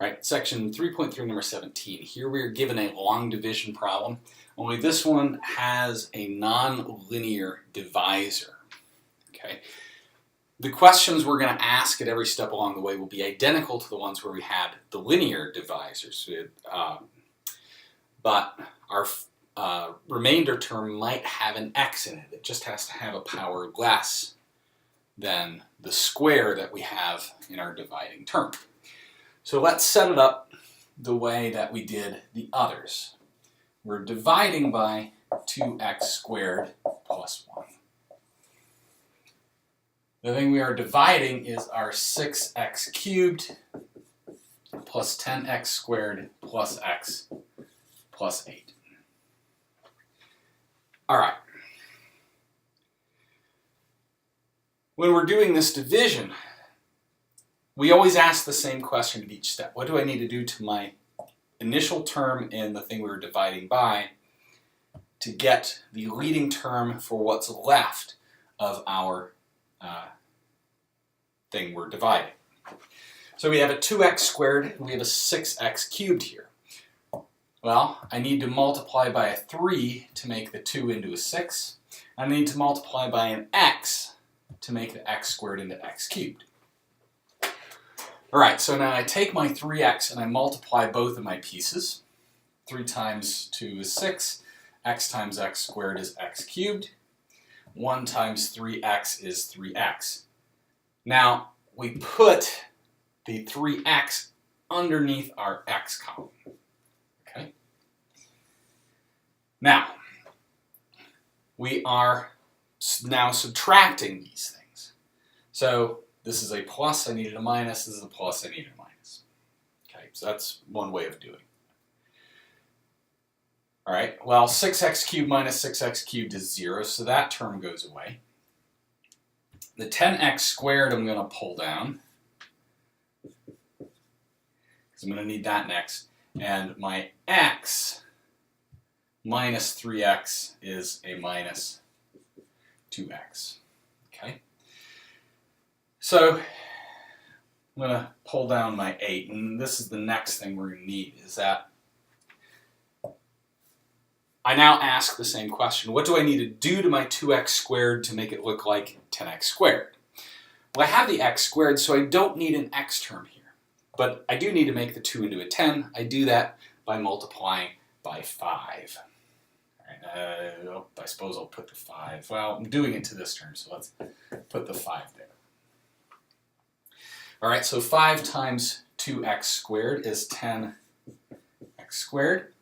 Right, section 3.3, number 17. Here we are given a long division problem, only this one has a non-linear divisor. Okay. The questions we're going to ask at every step along the way will be identical to the ones where we had the linear divisors, but our remainder term might have an x in it. It just has to have a power less than the square that we have in our dividing term. So let's set it up the way that we did the others. We're dividing by 2x squared plus 1. The thing we are dividing is our 6x cubed plus 10x squared plus x plus 8. All right. When we're doing this division, we always ask the same question at each step. What do I need to do to my initial term in the thing we were dividing by to get the leading term for what's left of our thing we're dividing? So we have a 2x squared and we have a 6x cubed here. Well, I need to multiply by a 3 to make the 2 into a 6. I need to multiply by an x to make the x squared into x cubed. Alright, so now I take my 3x and I multiply both of my pieces. 3 times 2 is 6. X times x squared is x cubed. 1 times 3x is 3x. Now, we put the 3x underneath our x column. Okay? Now, we are now subtracting these things. So, this is a plus, I needed a minus. This is a plus, I needed a minus. Okay, so that's one way of doing it. All right, well, 6x cubed minus 6x cubed is 0, so that term goes away. The 10x squared I'm going to pull down, because I'm going to need that next. And my x minus 3x is a minus 2x. Okay? So, I'm going to pull down my 8, and this is the next thing we're going to need, is that I now ask the same question. What do I need to do to my 2x squared to make it look like 10x squared? Well, I have the x squared, so I don't need an x term here. But I do need to make the 2 into a 10. I do that by multiplying by 5. I suppose I'll put the 5. Well, I'm doing it to this term, so let's put the 5 there. All right, so 5 times 2x squared is 10x squared.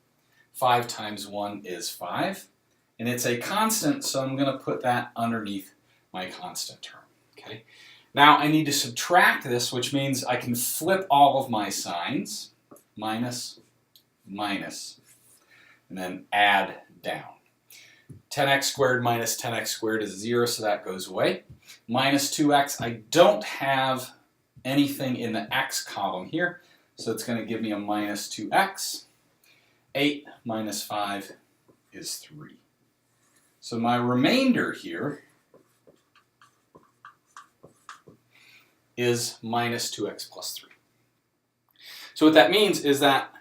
5 times 1 is 5. And it's a constant, so I'm going to put that underneath my constant term. Okay. Now I need to subtract this, which means I can flip all of my signs. Minus, minus, and then add down. 10x squared minus 10x squared is 0, so that goes away. Minus 2x, I don't have anything in the x column here, so it's going to give me a minus 2x. 8 minus 5 is 3. So my remainder here is minus 2x plus 3. So what that means is that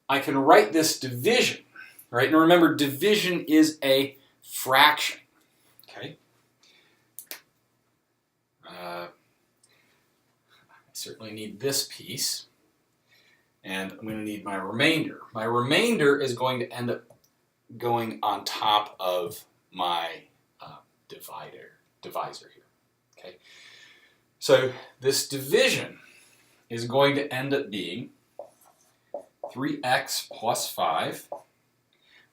I can write this division, right? And remember, division is a fraction, okay? I certainly need this piece, and I'm going to need my remainder. My remainder is going to end up going on top of my divisor here, okay? So this division is going to end up being 3x plus 5,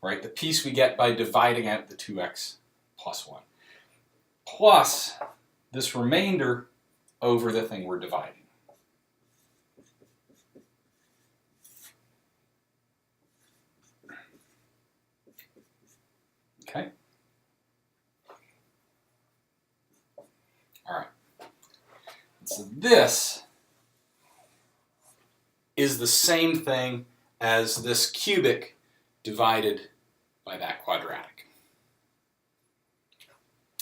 right? The piece we get by dividing out the 2x plus 1, plus this remainder over the thing we're dividing. Okay? All right. So this is the same thing as this cubic divided by that quadratic.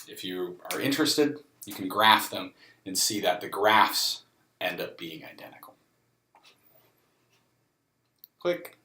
If you are interested, you can graph them and see that the graphs end up being identical. Click.